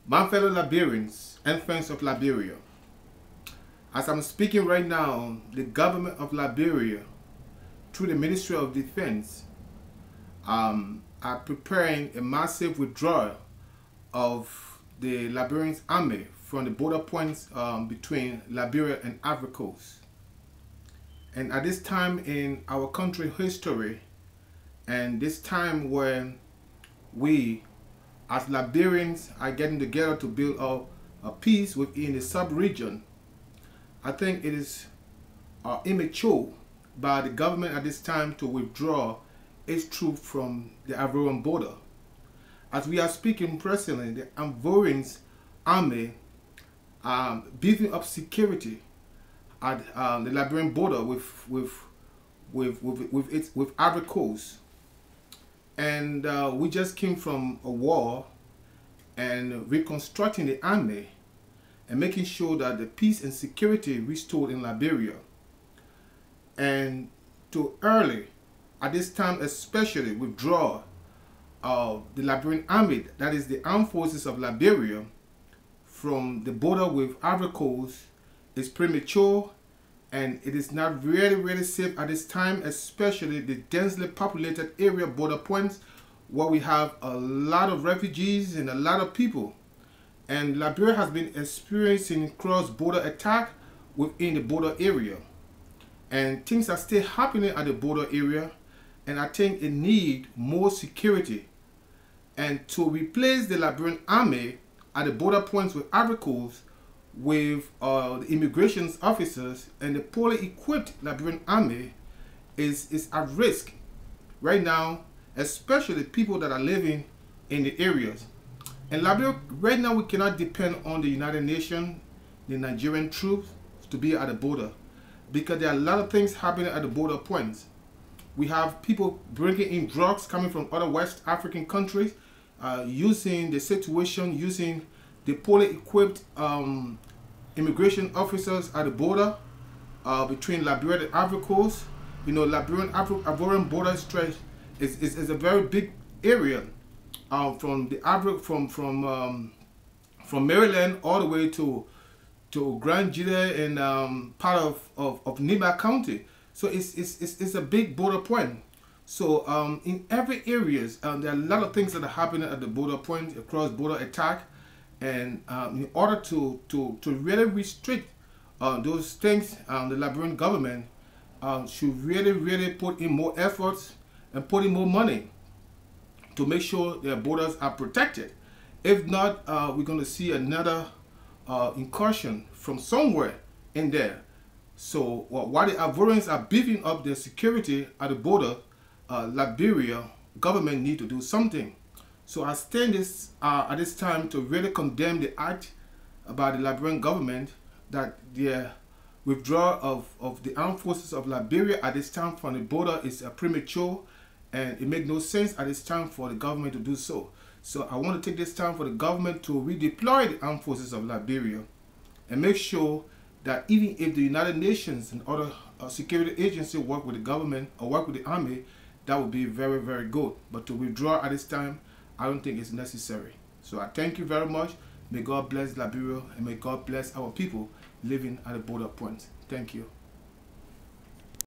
My fellow Liberians and friends of Liberia, as I'm speaking right now, the government of Liberia, through the Ministry of Defense, are preparing a massive withdrawal of the Liberian Army from the border points between Liberia and Ivory Coast. And at this time in our country history, and this time when we as Liberians are getting together to build a peace within the sub-region, I think it is immature by the government at this time to withdraw its troops from the Ivorian border. As we are speaking presently, the Ivorian Army beefing up security at the Liberian border with Ivory Coast. And we just came from a war and reconstructing the army and making sure that the peace and security restored in Liberia. And to early, at this time especially, withdraw the Liberian Army, that is the armed forces of Liberia, from the border with Ivory Coast is premature, and it is not really safe at this time, especially the densely populated area border points where we have a lot of refugees and a lot of people. And Liberia has been experiencing cross-border attack within the border area. And things are still happening at the border area, and I think it needs more security. And to replace the Liberian Army at the border points with Ivory Coast with the immigration officers and the poorly equipped Liberian Army is at risk right now, especially people that are living in the areas. And Liberia, right now, we cannot depend on the United Nations, the Nigerian troops to be at the border, because there are a lot of things happening at the border points. We have people bringing in drugs coming from other West African countries, using the situation, using the poorly equipped immigration officers at the border between Liberia and Ivory Coast. You know, Ivorian border stretch is a very big area, from Maryland all the way to Grand Gila and part of Nima County. So it's a big border point. So in every areas, there are a lot of things that are happening at the border point, across border attack. And in order to really restrict those things, the Liberian government should really put in more efforts and put in more money to make sure their borders are protected. If not, we're going to see another incursion from somewhere in there. So while the Ivorians are beefing up their security at the border, Liberia government need to do something. So I stand this at this time to really condemn the act by the Liberian government that their withdrawal of the armed forces of Liberia at this time from the border is premature, and it makes no sense at this time for the government to do so. So I want to take this time for the government to redeploy the armed forces of Liberia and make sure that even if the United Nations and other security agencies work with the government or work with the army, that would be very good. But to withdraw at this time, I don't think it's necessary. So I thank you very much. May God bless Liberia, and may God bless our people living at the border points. Thank you.